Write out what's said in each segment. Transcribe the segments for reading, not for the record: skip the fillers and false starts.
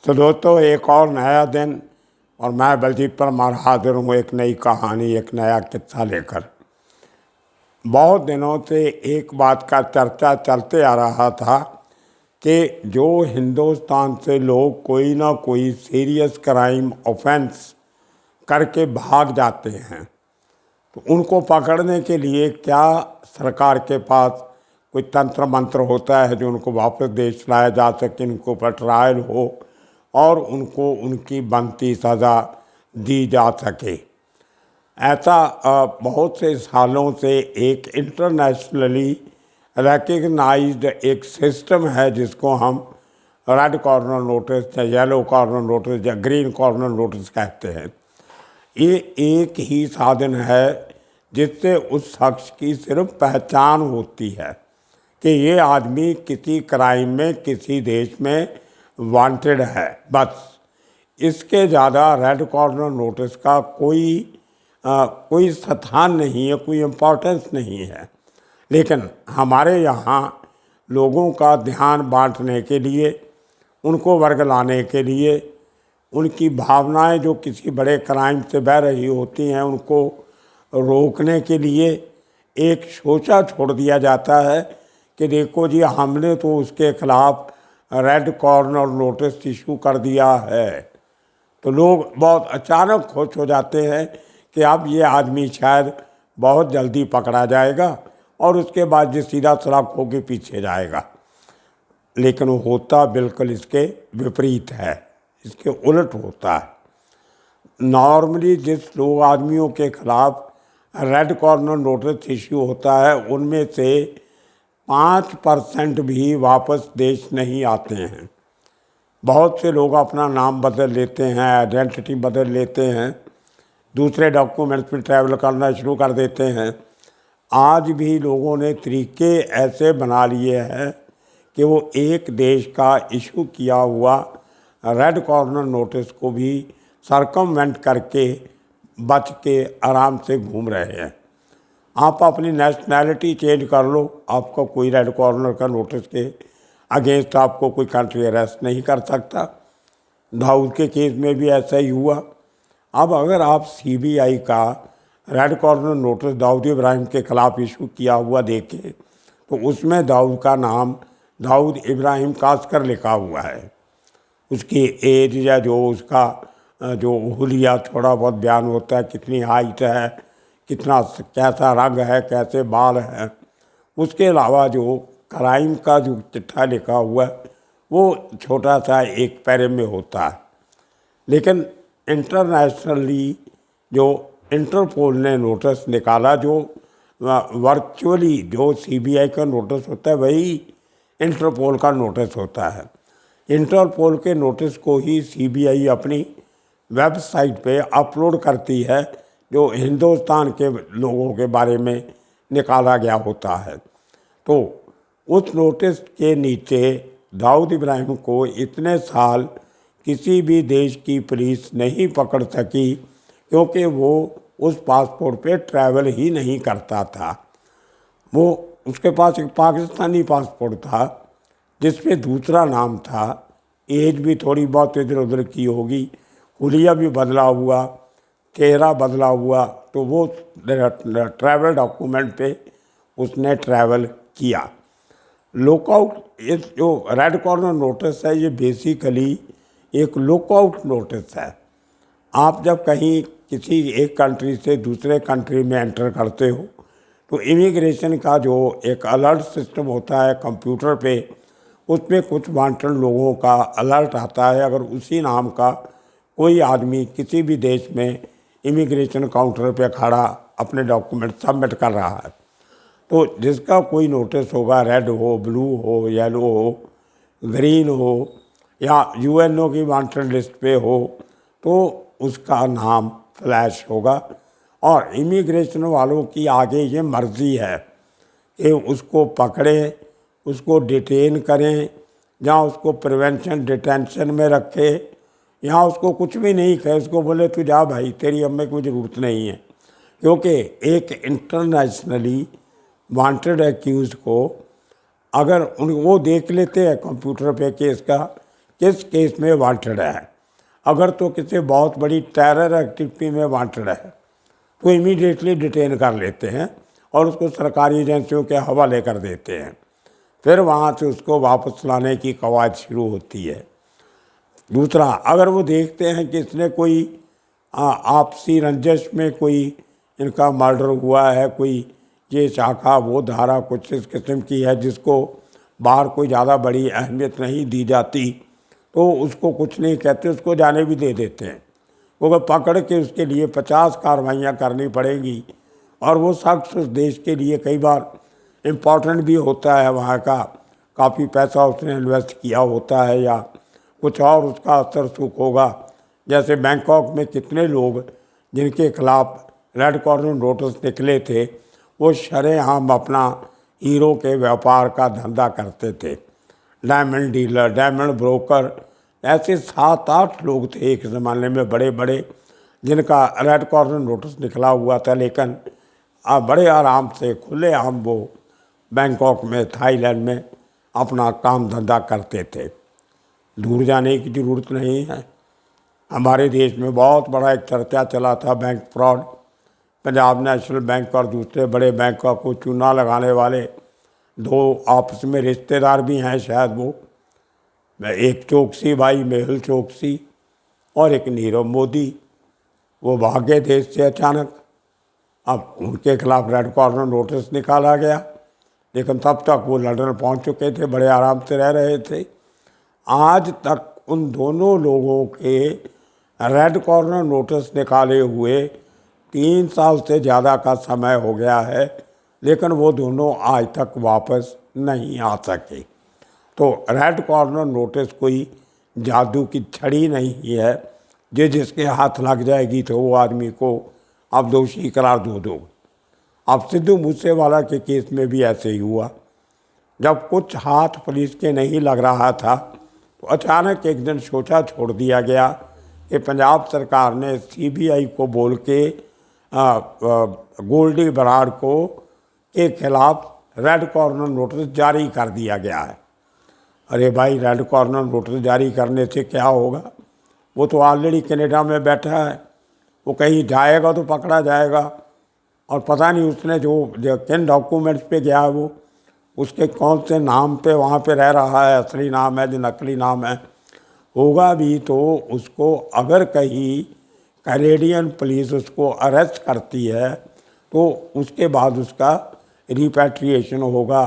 तो दोस्तों, एक और नया दिन और मैं बलजीत परमार हाजिर हूँ एक नई कहानी, एक नया किस्सा लेकर। बहुत दिनों से एक बात का चर्चा चलते आ रहा था कि जो हिंदुस्तान से लोग कोई ना कोई सीरियस क्राइम ऑफेंस करके भाग जाते हैं, तो उनको पकड़ने के लिए क्या सरकार के पास कोई तंत्र मंत्र होता है जो उनको वापस देश लाया जा सके, उनको ऊपर ट्रायल हो और उनको उनकी बनती सज़ा दी जा सके। ऐसा बहुत से सालों से एक इंटरनेशनली रिकग्नाइज्ड एक सिस्टम है जिसको हम रेड कॉर्नर नोटिस या येलो कॉर्नर नोटिस या ग्रीन कॉर्नर नोटिस कहते हैं। ये एक ही साधन है जिससे उस शख्स की सिर्फ पहचान होती है कि ये आदमी किसी क्राइम में किसी देश में वांटेड है। बस इसके ज़्यादा रेड कॉर्नर नोटिस का कोई स्थान नहीं है, कोई इम्पोर्टेंस नहीं है। लेकिन हमारे यहाँ लोगों का ध्यान बांटने के लिए, उनको वर्ग लाने के लिए, उनकी भावनाएं जो किसी बड़े क्राइम से बह रही होती हैं उनको रोकने के लिए एक सोचा छोड़ दिया जाता है कि देखो जी, हमने तो उसके खिलाफ रेड कॉर्नर नोटिस इशू कर दिया है। तो लोग बहुत अचानक खुश हो जाते हैं कि अब ये आदमी शायद बहुत जल्दी पकड़ा जाएगा और उसके बाद ये सीधा सलाखों के पीछे जाएगा। लेकिन वो होता बिल्कुल इसके विपरीत है, इसके उलट होता है। नॉर्मली जिस लोग आदमियों के खिलाफ रेड कॉर्नर नोटिस इश्यू होता है उनमें से 5% भी वापस देश नहीं आते हैं। बहुत से लोग अपना नाम बदल लेते हैं, आइडेंटिटी बदल लेते हैं, दूसरे डॉक्यूमेंट्स में ट्रैवल करना शुरू कर देते हैं। आज भी लोगों ने तरीके ऐसे बना लिए हैं कि वो एक देश का इशू किया हुआ रेड कॉर्नर नोटिस को भी सरकमवेंट करके बच के आराम से घूम रहे हैं। आप अपनी नेशनैलिटी चेंज कर लो, आपको कोई रेड कॉर्नर का नोटिस के अगेंस्ट आपको कोई कंट्री अरेस्ट नहीं कर सकता। दाऊद के केस में भी ऐसा ही हुआ। अब अगर आप सीबीआई का red corner notice Dawood Ibrahim के खिलाफ इशू किया हुआ देखें तो उसमें दाऊद का नाम दाऊद इब्राहिम कास्कर लिखा हुआ है। उसकी एज या जो उसका जो हुलिया थोड़ा बहुत बयान होता है, कितनी हाइट है, कितना कैसा रंग है, कैसे बाल हैं। उसके अलावा जो क्राइम का जो चिट्ठा लिखा हुआ है वो छोटा सा एक पैरे में होता है। लेकिन इंटरनेशनली जो इंटरपोल ने नोटिस निकाला, जो वर्चुअली जो सीबीआई का नोटिस होता है वही इंटरपोल का नोटिस होता है। इंटरपोल के नोटिस को ही सीबीआई अपनी वेबसाइट पे अपलोड करती है जो हिंदुस्तान के लोगों के बारे में निकाला गया होता है। तो उस नोटिस के नीचे दाऊद इब्राहिम को इतने साल किसी भी देश की पुलिस नहीं पकड़ सकी क्योंकि वो उस पासपोर्ट पे ट्रैवल ही नहीं करता था। वो उसके पास एक पाकिस्तानी पासपोर्ट था जिसमें दूसरा नाम था, एज भी थोड़ी बहुत इधर उधर की होगी, हुलिया भी बदला हुआ, चेहरा बदला हुआ, तो वो ट्रैवल डॉक्यूमेंट पे उसने ट्रैवल किया। लुकआउट, ये जो रेड कॉर्नर नोटिस है ये बेसिकली एक लुकआउट नोटिस है। आप जब कहीं किसी एक कंट्री से दूसरे कंट्री में एंटर करते हो तो इमिग्रेशन का जो एक अलर्ट सिस्टम होता है कंप्यूटर पे, उसमें कुछ वांटेड लोगों का अलर्ट आता है। अगर उसी नाम का कोई आदमी किसी भी देश में इमिग्रेशन काउंटर पे खड़ा अपने डॉक्यूमेंट सबमिट कर रहा है तो जिसका कोई नोटिस होगा, रेड हो, ब्लू हो, येलो हो, ग्रीन हो या यूएनओ की वांटेड लिस्ट पे हो, तो उसका नाम फ्लैश होगा। और इमिग्रेशन वालों की आगे ये मर्ज़ी है कि उसको पकड़ें, उसको डिटेन करें, या उसको प्रिवेंशन डिटेंशन में रखें, या उसको कुछ भी नहीं कहे, उसको बोले तू जा भाई, तेरी अब में कोई ज़रूरत नहीं है। क्योंकि एक इंटरनेशनली वांटेड एक्यूज़ को अगर वो देख लेते हैं कंप्यूटर पे कि इसका किस केस में वांटेड है। अगर तो किसी बहुत बड़ी टेरर एक्टिविटी में वांटेड है तो इमीडिएटली डिटेन कर लेते हैं और उसको सरकारी एजेंसियों के हवाले कर देते हैं। फिर वहाँ से उसको वापस लाने की कवायद शुरू होती है। दूसरा, अगर वो देखते हैं कि इसने कोई आपसी रंजिश में कोई इनका मर्डर हुआ है, कोई ये शाखा वो धारा कुछ इस किस्म की है जिसको बाहर कोई ज़्यादा बड़ी अहमियत नहीं दी जाती, तो उसको कुछ नहीं कहते, उसको जाने भी दे देते हैं। क्योंकि पकड़ के उसके लिए 50 कार्रवाइयाँ करनी पड़ेंगी और वो शख्स उस देश के लिए कई बार इम्पॉर्टेंट भी होता है, वहाँ का काफ़ी पैसा उसने इन्वेस्ट किया होता है या कुछ और उसका असर सुख होगा। जैसे बैंकॉक में कितने लोग जिनके खिलाफ रेड कॉर्नर नोटिस निकले थे वो शरेआम अपना हीरो के व्यापार का धंधा करते थे। डायमंड डीलर, डायमंड ब्रोकर, ऐसे 7-8 लोग थे एक ज़माने में बड़े बड़े जिनका रेड कॉर्नर नोटिस निकला हुआ था, लेकिन बड़े आराम से खुले आम वो बैंकॉक में, थाईलैंड में अपना काम धंधा करते थे। दूर जाने की ज़रूरत नहीं है। हमारे देश में बहुत बड़ा एक चर्चा चला था bank fraud. Punjab national bank और दूसरे बड़े बैंकों को चूना लगाने वाले दो आपस में रिश्तेदार भी हैं शायद, वो एक चौकसी भाई मेहुल चौकसी और एक नीरव मोदी। वो भागे देश से अचानक। अब उनके खिलाफ रेड कॉर्नर नोटिस निकाला गया, लेकिन तब तक वो लंदन पहुंच चुके थे, बड़े आराम से रह रहे थे। आज तक उन दोनों लोगों के रेड कॉर्नर नोटिस निकाले हुए 3 साल से ज़्यादा का समय हो गया है, लेकिन वो दोनों आज तक वापस नहीं आ सके। तो रेड कॉर्नर नोटिस कोई जादू की छड़ी नहीं है जिसके हाथ लग जाएगी तो वो आदमी को आप दोषी करार दो। अब सिद्धू मूसेवाला के केस में भी ऐसे ही हुआ। जब कुछ हाथ पुलिस के नहीं लग रहा था तो अचानक एक दिन सोचा छोड़ दिया गया कि पंजाब सरकार ने सीबीआई को बोल के गोल्डी बराड़ को के खिलाफ रेड कॉर्नर नोटिस जारी कर दिया गया है। अरे भाई, रेड कॉर्नर नोटिस जारी करने से क्या होगा? वो तो ऑलरेडी कनाडा में बैठा है, वो कहीं जाएगा तो पकड़ा जाएगा। और पता नहीं उसने जो किन डॉक्यूमेंट्स पे गया है, वो उसके कौन से नाम पे वहाँ पे रह रहा है, असली नाम है जो नकली नाम है, होगा भी तो उसको अगर कहीं कैनेडियन पुलिस उसको अरेस्ट करती है तो उसके बाद उसका रिपैट्रिएशन होगा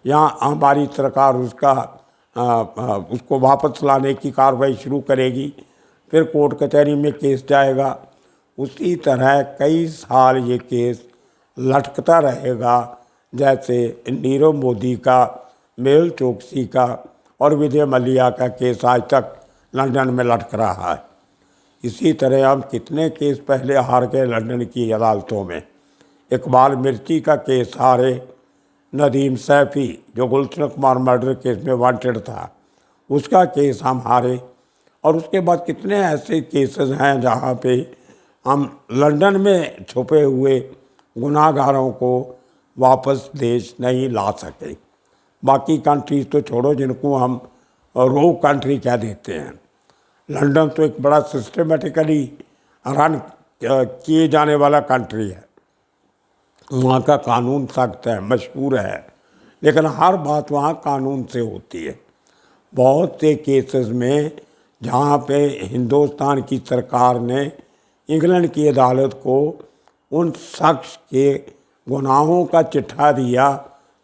या हमारी सरकार उसको वापस लाने की कार्रवाई शुरू करेगी, फिर कोर्ट कचहरी में केस जाएगा। उसी तरह कई साल ये केस लटकता रहेगा, जैसे नीरव मोदी का, मेहुल चोकसी का और विजय मल्ल्या का केस आज तक लंदन में लटक रहा है। इसी तरह हम कितने केस पहले हार गए लंदन की अदालतों में। इकबाल मिर्ची का केस हारे, नदीम सैफ़ी जो गुलशन कुमार मर्डर केस में वांटेड था उसका केस हम हारे। और उसके बाद कितने ऐसे केसेस हैं जहाँ पे हम लंदन में छुपे हुए गुनाहगारों को वापस देश नहीं ला सके। बाकी कंट्रीज तो छोड़ो जिनको हम रो कंट्री कह देते हैं, लंदन तो एक बड़ा सिस्टमेटिकली रन किए जाने वाला कंट्री है। वहाँ का कानून सख्त है, मशहूर है, लेकिन हर बात वहाँ कानून से होती है। बहुत से केसेस में जहाँ पे हिंदुस्तान की सरकार ने इंग्लैंड की अदालत को उन शख्स के गुनाहों का चिट्ठा दिया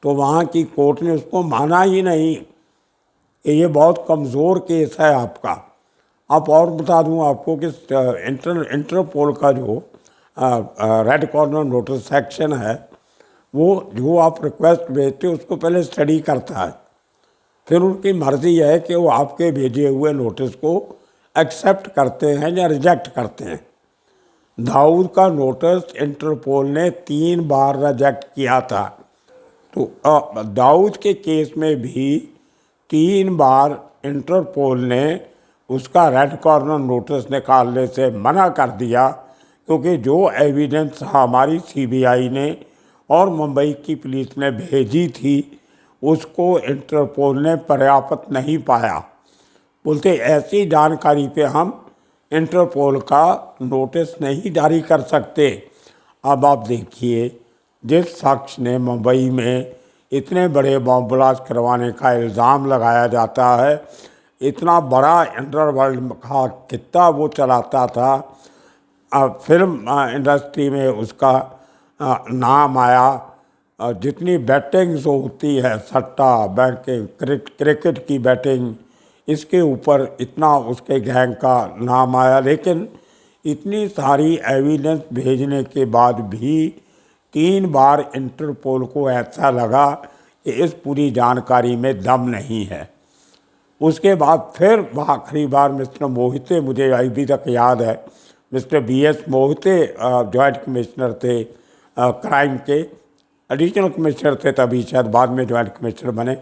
तो वहाँ की कोर्ट ने उसको माना ही नहीं कि ये बहुत कमज़ोर केस है आपका। अब और बता दूँ आपको कि इंटरपोल का जो रेड कॉर्नर नोटिस सेक्शन है, वो जो आप रिक्वेस्ट भेजते हो उसको पहले स्टडी करता है, फिर उनकी मर्ज़ी है कि वो आपके भेजे हुए नोटिस को एक्सेप्ट करते हैं या रिजेक्ट करते हैं। दाऊद का नोटिस इंटरपोल ने 3 बार रिजेक्ट किया था, तो दाऊद के केस में भी 3 बार इंटरपोल ने उसका रेड कॉर्नर नोटिस निकालने से मना कर दिया, क्योंकि जो एविडेंस हमारी सीबीआई ने और मुंबई की पुलिस ने भेजी थी उसको इंटरपोल ने पर्याप्त नहीं पाया। बोलते ऐसी जानकारी पे हम इंटरपोल का नोटिस नहीं जारी कर सकते। अब आप देखिए, जिस शख्स ने मुंबई में इतने बड़े बॉम्ब ब्लास्ट करवाने का इल्ज़ाम लगाया जाता है, इतना बड़ा अंडरवर्ल्ड का कितना वो चलाता था, फिल्म इंडस्ट्री में उसका नाम आया, जितनी बैटिंग्स होती है, सट्टा बैंकिंग, क्रिकेट की बैटिंग, इसके ऊपर इतना उसके गैंग का नाम आया। लेकिन इतनी सारी एविडेंस भेजने के बाद भी 3 बार इंटरपोल को ऐसा लगा कि इस पूरी जानकारी में दम नहीं है। उसके बाद फिर आखिरी बार मिस्टर मोहिते, मुझे अभी तक याद है, mister BS Mohite joint commissioner थे क्राइम के, एडिशनल कमिश्नर थे तभी, शायद बाद में जॉइंट कमिश्नर बने,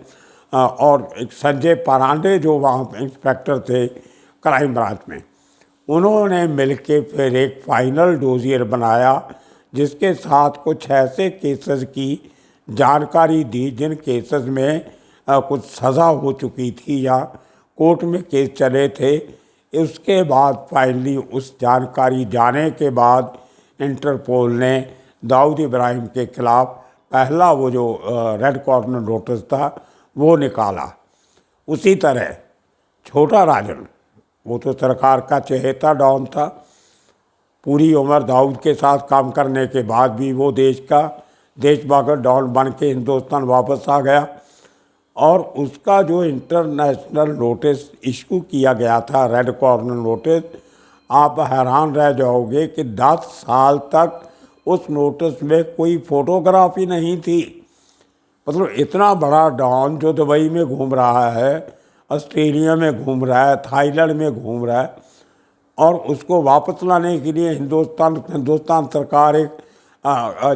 और एक संजय पारांडे जो वहाँ इंस्पेक्टर थे क्राइम ब्रांच में, उन्होंने मिलके फिर एक फाइनल डोजियर बनाया जिसके साथ कुछ ऐसे केसेस की जानकारी दी जिन केसेस में कुछ सज़ा हो चुकी थी या कोर्ट में केस चले थे। उसके बाद फाइनली उस जानकारी जाने के बाद इंटरपोल ने दाऊद इब्राहिम के खिलाफ पहला वो जो रेड कॉर्नर नोटिस था वो निकाला। उसी तरह छोटा राजन, वो तो सरकार का चहेता डॉन था, पूरी उम्र दाऊद के साथ काम करने के बाद भी वो देशभक्त डॉन बन के हिंदुस्तान वापस आ गया, और उसका जो इंटरनेशनल नोटिस इशू किया गया था, रेड कॉर्नर नोटिस, आप हैरान रह जाओगे कि 10 साल तक उस नोटिस में कोई फोटोग्राफी नहीं थी। मतलब इतना बड़ा डॉन जो दुबई में घूम रहा है, ऑस्ट्रेलिया में घूम रहा है, थाईलैंड में घूम रहा है, और उसको वापस लाने के लिए हिंदुस्तान सरकार एक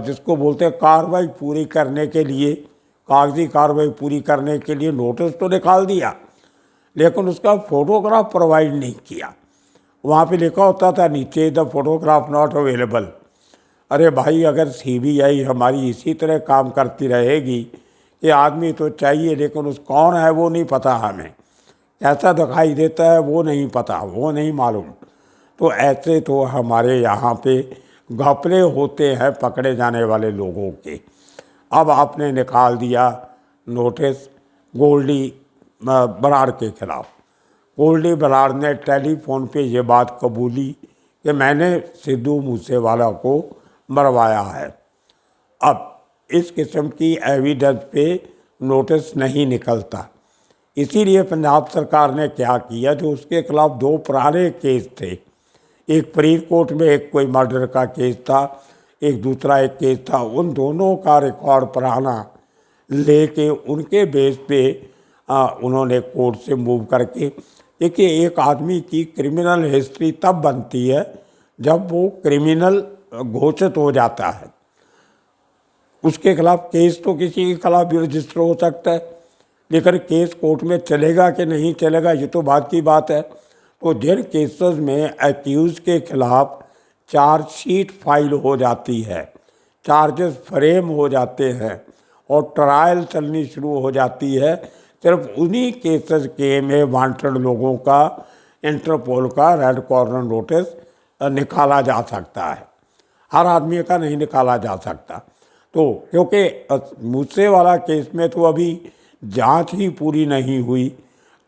जिसको बोलते हैं कार्रवाई पूरी करने के लिए, कागजी कार्रवाई पूरी करने के लिए नोटिस तो निकाल दिया, लेकिन उसका फोटोग्राफ प्रोवाइड नहीं किया। वहाँ पे लिखा होता था नीचे, द फोटोग्राफ नॉट अवेलेबल। अरे भाई, अगर CBI हमारी इसी तरह काम करती रहेगी कि आदमी तो चाहिए लेकिन उस कौन है वो नहीं पता, हमें कैसा दिखाई देता है वो नहीं पता, वो नहीं मालूम, तो ऐसे तो हमारे यहाँ पे घपले होते हैं पकड़े जाने वाले लोगों के। अब आपने निकाल दिया नोटिस गोल्डी बराड़ के खिलाफ। गोल्डी बराड़ ने टेलीफोन पे ये बात कबूली कि मैंने सिद्धू मूसेवाला को मरवाया है। अब इस किस्म की एविडेंस पे नोटिस नहीं निकलता, इसीलिए पंजाब सरकार ने क्या किया, जो उसके खिलाफ 2 पुराने केस थे, एक फरीदकोट में एक कोई मर्डर का केस था, एक दूसरा एक केस था, उन दोनों का रिकॉर्ड पुराना लेके उनके बेस पे उन्होंने कोर्ट से मूव करके, देखिए एक आदमी की क्रिमिनल हिस्ट्री तब बनती है जब वो क्रिमिनल घोषित हो जाता है। उसके खिलाफ केस तो किसी के खिलाफ भी रजिस्टर हो सकता है, लेकिन केस कोर्ट में चलेगा कि नहीं चलेगा ये तो बात की बात है। तो जिन केसेस में एक्यूज के खिलाफ चार्जशीट फाइल हो जाती है, चार्जेस फ्रेम हो जाते हैं और ट्रायल चलनी शुरू हो जाती है, सिर्फ उन्हीं केसेस के में वांटेड लोगों का इंटरपोल का रेड कॉर्नर नोटिस निकाला जा सकता है, हर आदमी का नहीं निकाला जा सकता। तो क्योंकि मूसेवाला केस में तो अभी जांच ही पूरी नहीं हुई,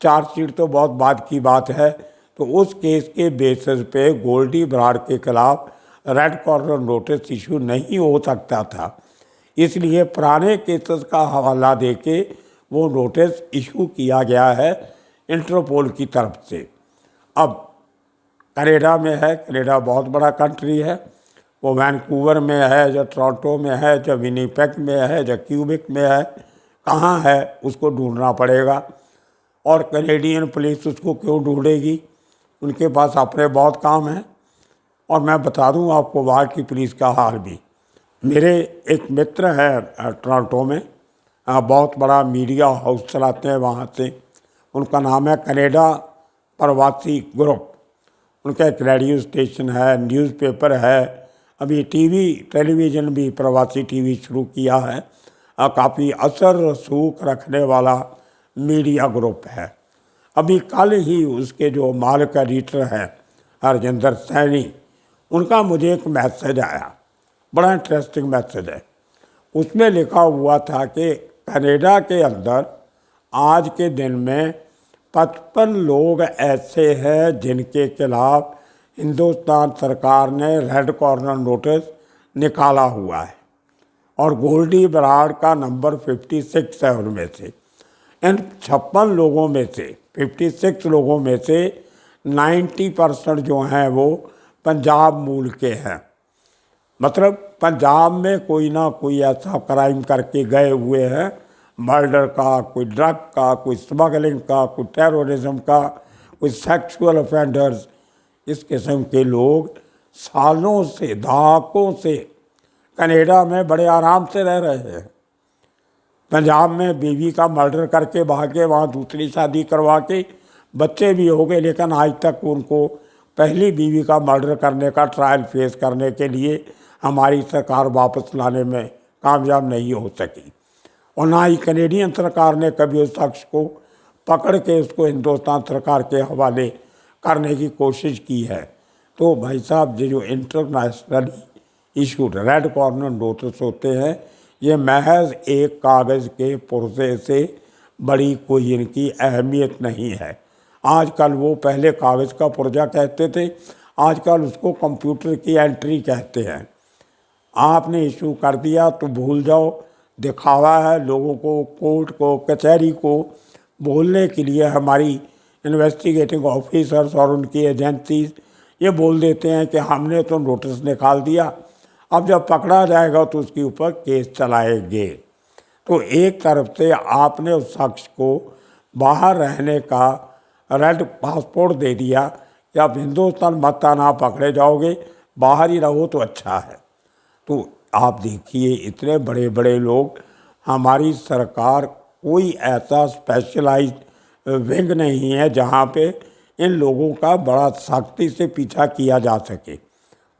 चार्जशीट तो बहुत बाद की बात है, तो उस केस के बेसिस पे गोल्डी बराड़ के खिलाफ रेड कॉर्नर नोटिस इशू नहीं हो सकता था, इसलिए पुराने केसेस का हवाला देके वो नोटिस इशू किया गया है इंटरपोल की तरफ से। अब कनाडा में है, कनाडा बहुत बड़ा कंट्री है, वो वैंकूवर में है, या टोरंटो में है, या विनीपेग में है, या क्यूबिक में है, कहाँ है उसको ढूंढना पड़ेगा। और कनेडियन पुलिस उसको क्यों ढूंढेगी, उनके पास अपने बहुत काम हैं। और मैं बता दूं आपको वहाँ की पुलिस का हाल भी। मेरे एक मित्र हैं टोरंटो में, बहुत बड़ा मीडिया हाउस चलाते हैं वहाँ से, उनका नाम है कनाडा प्रवासी ग्रुप। उनका एक रेडियो स्टेशन है, न्यूज़पेपर है, अभी टेलीविज़न भी प्रवासी टीवी शुरू किया है, काफ़ी असर रसूख रखने वाला मीडिया ग्रुप है। अभी कल ही उसके जो मालिक एडिटर हैं हरजिंदर सैनी, उनका मुझे एक मैसेज आया, बड़ा इंटरेस्टिंग मैसेज है। उसमें लिखा हुआ था कि कनाडा के अंदर आज के दिन में 55 लोग ऐसे हैं जिनके खिलाफ हिंदुस्तान सरकार ने रेड कॉर्नर नोटिस निकाला हुआ है, और गोल्डी बराड़ का नंबर 56 है उनमें से। इन 56 लोगों में से 56 लोगों में से 90% जो हैं वो पंजाब मूल के हैं। मतलब पंजाब में कोई ना कोई ऐसा क्राइम करके गए हुए हैं, मर्डर का, कोई ड्रग का, कोई स्मगलिंग का, कोई टेररिज्म का, कोई सेक्सुअल ऑफेंडर्स। इस किस्म के लोग सालों से, दहाकों से कनाडा में बड़े आराम से रह रहे हैं। पंजाब में बीवी का मर्डर करके भागे, वहाँ दूसरी शादी करवा के बच्चे भी हो गए, लेकिन आज तक उनको पहली बीवी का मर्डर करने का ट्रायल फेस करने के लिए हमारी सरकार वापस लाने में कामयाब नहीं हो सकी। और ना ही कैनेडियन सरकार ने कभी उस शख्स को पकड़ के उसको हिंदुस्तान सरकार के हवाले करने की कोशिश की है। तो भाई साहब, ये जो internationally issued red corner notice होते हैं, ये महज एक कागज़ के पुर्जे से बड़ी कोई इनकी अहमियत नहीं है। आजकल वो पहले कागज़ का पुर्जा कहते थे, आजकल उसको कंप्यूटर की एंट्री कहते हैं। आपने इशू कर दिया तो भूल जाओ, दिखावा है लोगों को, कोर्ट को, कचहरी को बोलने के लिए। हमारी इन्वेस्टिगेटिंग ऑफिसर्स और उनकी एजेंसीज ये बोल देते हैं कि हमने तो नोटिस निकाल दिया, अब जब पकड़ा जाएगा तो उसके ऊपर केस चलाएंगे। तो एक तरफ से आपने उस शख्स को बाहर रहने का रेड पासपोर्ट दे दिया कि आप हिंदुस्तान मत आना, पकड़े जाओगे, बाहर ही रहो तो अच्छा है। तो आप देखिए, इतने बड़े बड़े लोग, हमारी सरकार कोई ऐसा स्पेशलाइज्ड विंग नहीं है जहाँ पे इन लोगों का बड़ा सख्ती से पीछा किया जा सके।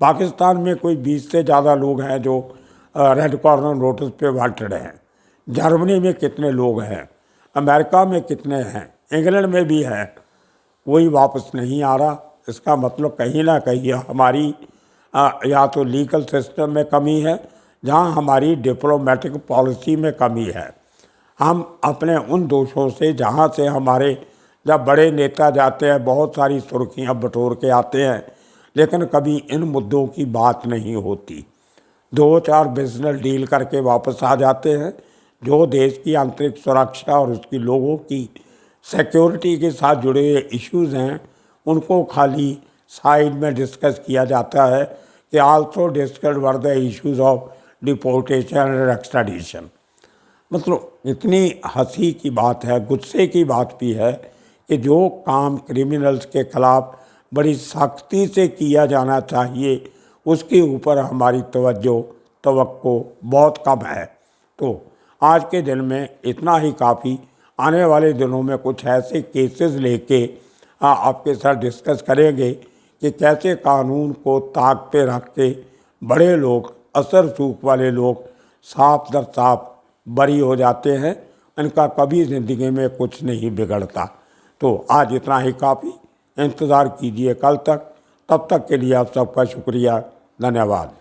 पाकिस्तान में कोई 20 से ज़्यादा लोग हैं जो रेड कॉर्नर नोटिस पे वांटेड हैं। जर्मनी में कितने लोग हैं, अमेरिका में कितने हैं, इंग्लैंड में भी हैं, कोई वापस नहीं आ रहा। इसका मतलब कहीं ना कहीं हमारी या तो लीगल सिस्टम में कमी है, जहाँ हमारी डिप्लोमेटिक पॉलिसी में कमी है। हम अपने उन दोषों से, जहाँ से हमारे जब बड़े नेता जाते हैं बहुत सारी सुर्खियाँ बटोर के आते हैं, लेकिन कभी इन मुद्दों की बात नहीं होती। 2-4 बिजनेस डील करके वापस आ जाते हैं। जो देश की आंतरिक सुरक्षा और उसकी लोगों की सिक्योरिटी के साथ जुड़े हुए इश्यूज़ हैं, उनको खाली साइड में डिस्कस किया जाता है कि also discuss were the issues of deportation and extradition. मतलब इतनी हंसी की बात है, गुस्से की बात भी है कि जो काम क्रिमिनल्स के खिलाफ बड़ी सख्ती से किया जाना चाहिए, उसके ऊपर हमारी तवक्को बहुत कम है। तो आज के दिन में इतना ही काफ़ी। आने वाले दिनों में कुछ ऐसे केसेस लेके आपके साथ डिस्कस करेंगे कि कैसे कानून को ताक पे रख के बड़े लोग, असर सूख वाले लोग साफ दर साफ बरी हो जाते हैं, इनका कभी ज़िंदगी में कुछ नहीं बिगड़ता। तो आज इतना ही काफ़ी। इंतज़ार कीजिए कल तक। तब तक के लिए आप सबका शुक्रिया, धन्यवाद।